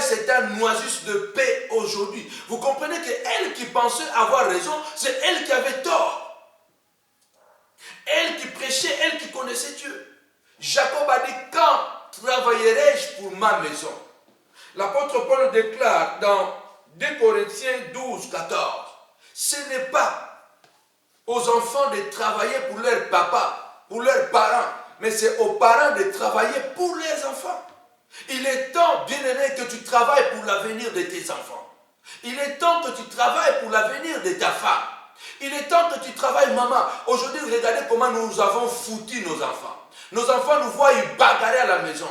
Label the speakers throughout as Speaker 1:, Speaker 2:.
Speaker 1: mariage, c'est un oasis de paix aujourd'hui. Vous comprenez qu'elle qui pensait avoir raison, c'est elle qui avait tort. Elle qui prêchait, elle qui connaissait Dieu. Jacob a dit, quand travaillerai-je pour ma maison? L'apôtre Paul déclare dans 2 Corinthiens 12, 14, ce n'est pas aux enfants de travailler pour leur papa, pour leurs parents, mais c'est aux parents de travailler pour les enfants. Il est temps, bien-aimé, que tu travailles pour l'avenir de tes enfants. Il est temps que tu travailles pour l'avenir de ta femme. Il est temps que tu travailles, maman. Aujourd'hui, regardez comment nous avons foutu nos enfants. Nos enfants nous voient y bagarrer à la maison.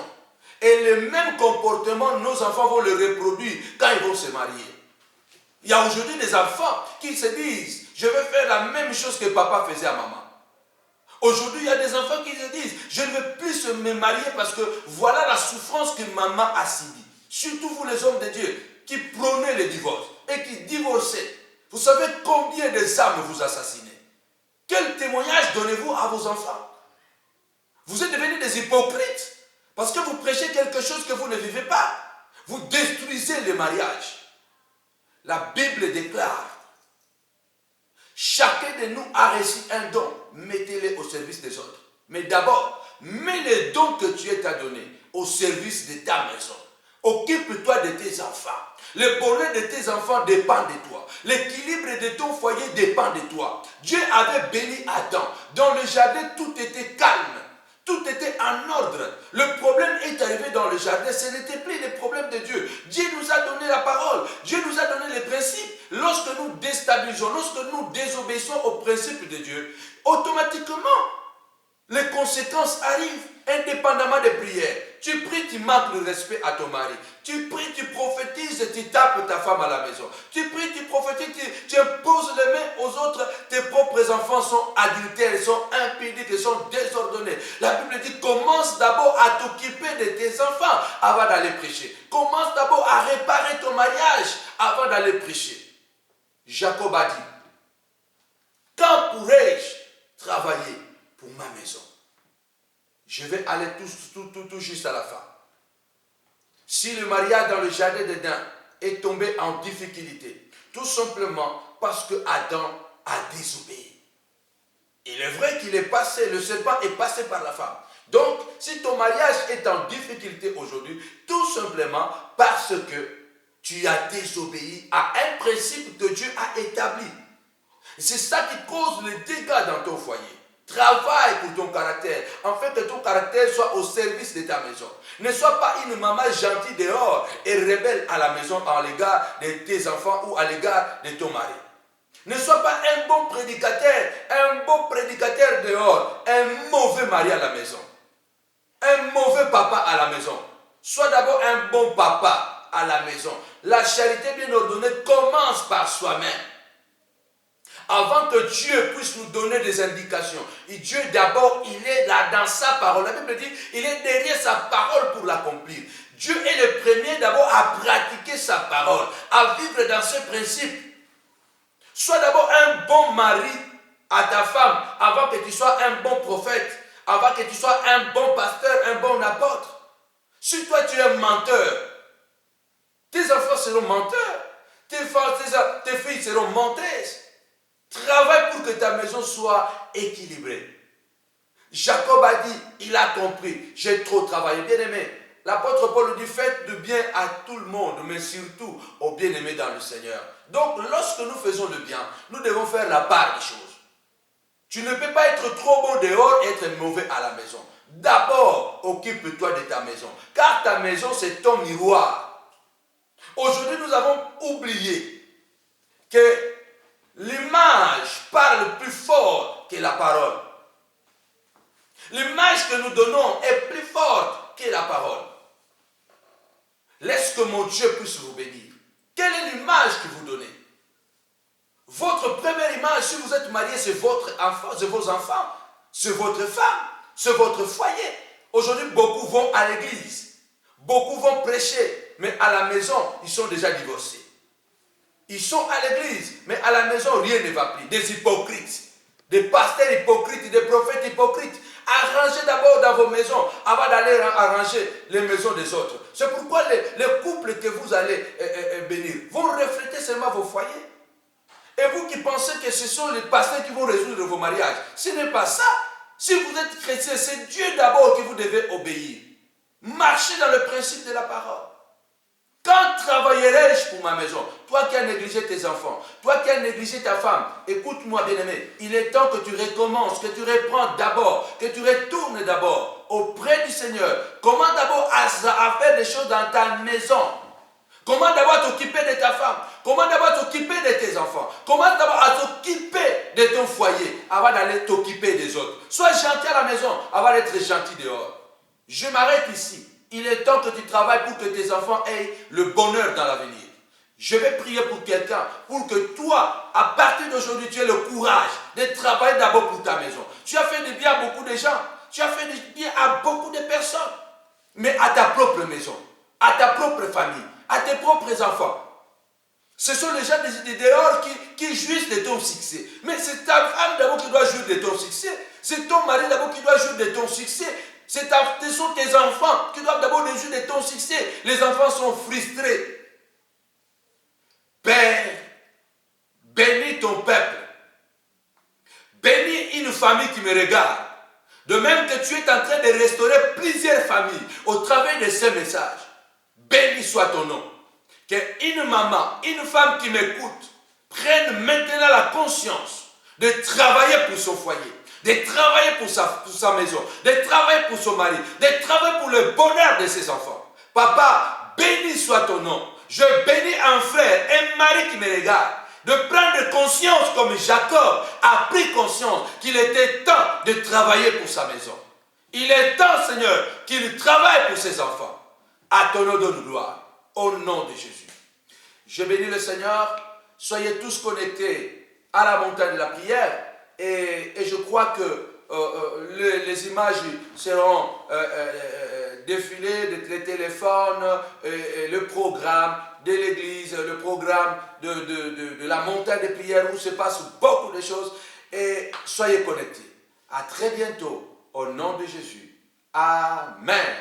Speaker 1: Et le même comportement, nos enfants vont le reproduire quand ils vont se marier. Il y a aujourd'hui des enfants qui se disent, je vais faire la même chose que papa faisait à maman. Aujourd'hui, il y a des enfants qui se disent, je ne veux plus me marier parce que voilà la souffrance que maman a subie. Surtout vous les hommes de Dieu qui prônez le divorce et qui divorcez. Vous savez combien de âmes vous assassinez? Quel témoignage donnez-vous à vos enfants? Vous êtes devenus des hypocrites parce que vous prêchez quelque chose que vous ne vivez pas. Vous détruisez le mariage. La Bible déclare, chacun de nous a reçu un don, mettez-le au service des autres. Mais d'abord, mets les dons que Dieu t'a donnés au service de ta maison. Occupe-toi de tes enfants. Le bonheur de tes enfants dépend de toi. L'équilibre de ton foyer dépend de toi. Dieu avait béni Adam. Dans le jardin, tout était calme. Tout était en ordre. Le problème est arrivé dans le jardin. Ce n'était plus le problème de Dieu. Dieu nous a donné la parole. Dieu nous a donné les principes. Lorsque nous déstabilisons, lorsque nous désobéissons aux principes de Dieu, automatiquement, les conséquences arrivent indépendamment des prières. Tu pries, tu manques le respect à ton mari. Tu pries, tu prophétises et tu tapes ta femme à la maison. Tu pries, tu prophétises, tu imposes les mains aux autres. Tes propres enfants sont adultères, ils sont impudiques, ils sont désordonnés. La Bible dit, commence d'abord à t'occuper de tes enfants avant d'aller prêcher. Commence d'abord à réparer ton mariage avant d'aller prêcher. Jacob a dit, quand pourrai-je travailler pour ma maison? Je vais aller tout juste à la fin. Si le mariage dans le jardin d'Éden est tombé en difficulté, tout simplement parce que Adam a désobéi. Il est vrai qu'il est passé, le serpent est passé par la femme. Donc, si ton mariage est en difficulté aujourd'hui, tout simplement parce que tu as désobéi à un principe que Dieu a établi. C'est ça qui cause les dégâts dans ton foyer. Travaille pour ton caractère, afin que ton caractère soit au service de ta maison. Ne sois pas une maman gentille dehors et rebelle à la maison à l'égard de tes enfants ou à l'égard de ton mari. Ne sois pas un bon prédicateur dehors, un mauvais mari à la maison. Un mauvais papa à la maison. Sois d'abord un bon papa à la maison. La charité bien ordonnée commence par soi-même. Avant que Dieu puisse nous donner des indications. Et Dieu d'abord, il est là dans sa parole. La Bible dit, il est derrière sa parole pour l'accomplir. Dieu est le premier d'abord à pratiquer sa parole, à vivre dans ce principe. Sois d'abord un bon mari à ta femme avant que tu sois un bon prophète, avant que tu sois un bon pasteur, un bon apôtre. Si toi tu es menteur, tes enfants seront menteurs, tes filles seront menteuses. Travaille pour que ta maison soit équilibrée. Jacob a dit, il a compris, j'ai trop travaillé. Bien-aimé, l'apôtre Paul dit, faites du bien à tout le monde, mais surtout aux bien-aimés dans le Seigneur. Donc, lorsque nous faisons le bien, nous devons faire la part des choses. Tu ne peux pas être trop bon dehors et être mauvais à la maison. D'abord, occupe-toi de ta maison, car ta maison, c'est ton miroir. Aujourd'hui, nous avons oublié que l'image parle plus fort que la parole. L'image que nous donnons est plus forte que la parole. Laisse que mon Dieu puisse vous bénir. Quelle est l'image que vous donnez? Votre première image, si vous êtes marié, c'est votre enfant, c'est vos enfants, c'est votre femme, c'est votre foyer. Aujourd'hui, beaucoup vont à l'église, beaucoup vont prêcher, mais à la maison, ils sont déjà divorcés. Ils sont à l'église, mais à la maison, rien ne va plus. Des hypocrites, des pasteurs hypocrites, des prophètes hypocrites. Arrangez d'abord dans vos maisons avant d'aller arranger les maisons des autres. C'est pourquoi les couples que vous allez bénir vont refléter seulement vos foyers. Et vous qui pensez que ce sont les pasteurs qui vont résoudre vos mariages, ce n'est pas ça. Si vous êtes chrétien, c'est Dieu d'abord que vous devez obéir. Marchez dans le principe de la parole. Quand travaillerai-je pour ma maison? Toi qui as négligé tes enfants, toi qui as négligé ta femme, écoute-moi bien-aimé, il est temps que tu recommences, que tu reprends d'abord, que tu retournes d'abord auprès du Seigneur. Comment d'abord à faire des choses dans ta maison? Comment d'abord t'occuper de ta femme? Comment d'abord t'occuper de tes enfants? Comment d'abord à t'occuper de ton foyer avant d'aller t'occuper des autres? Sois gentil à la maison avant d'être gentil dehors. Je m'arrête ici. Il est temps que tu travailles pour que tes enfants aient le bonheur dans l'avenir. Je vais prier pour quelqu'un, pour que toi, à partir d'aujourd'hui, tu aies le courage de travailler d'abord pour ta maison. Tu as fait du bien à beaucoup de gens. Tu as fait du bien à beaucoup de personnes. Mais à ta propre maison, à ta propre famille, à tes propres enfants. Ce sont les gens de dehors qui jouissent de ton succès. Mais c'est ta femme d'abord qui doit jouir de ton succès. C'est ton mari d'abord qui doit jouir de ton succès. Ce sont tes enfants qui doivent d'abord jouir de ton succès. Les enfants sont frustrés. Père, bénis ton peuple. Bénis une famille qui me regarde. De même que tu es en train de restaurer plusieurs familles au travers de ces messages. Béni soit ton nom. Qu'une maman, une femme qui m'écoute, prenne maintenant la conscience de travailler pour son foyer, de travailler pour sa maison, de travailler pour son mari, de travailler pour le bonheur de ses enfants. Papa, béni soit ton nom. Je bénis un frère, un mari qui me regarde, de prendre conscience comme Jacob a pris conscience qu'il était temps de travailler pour sa maison. Il est temps, Seigneur, qu'il travaille pour ses enfants. À ton nom de gloire. Au nom de Jésus. Je bénis le Seigneur. Soyez tous connectés à la montagne de la prière. Et je crois que les images seront défilées de les téléphones, le programme de l'église, le programme de la montagne de prière où se passe beaucoup de choses. Et soyez connectés. À très bientôt. Au nom de Jésus. Amen.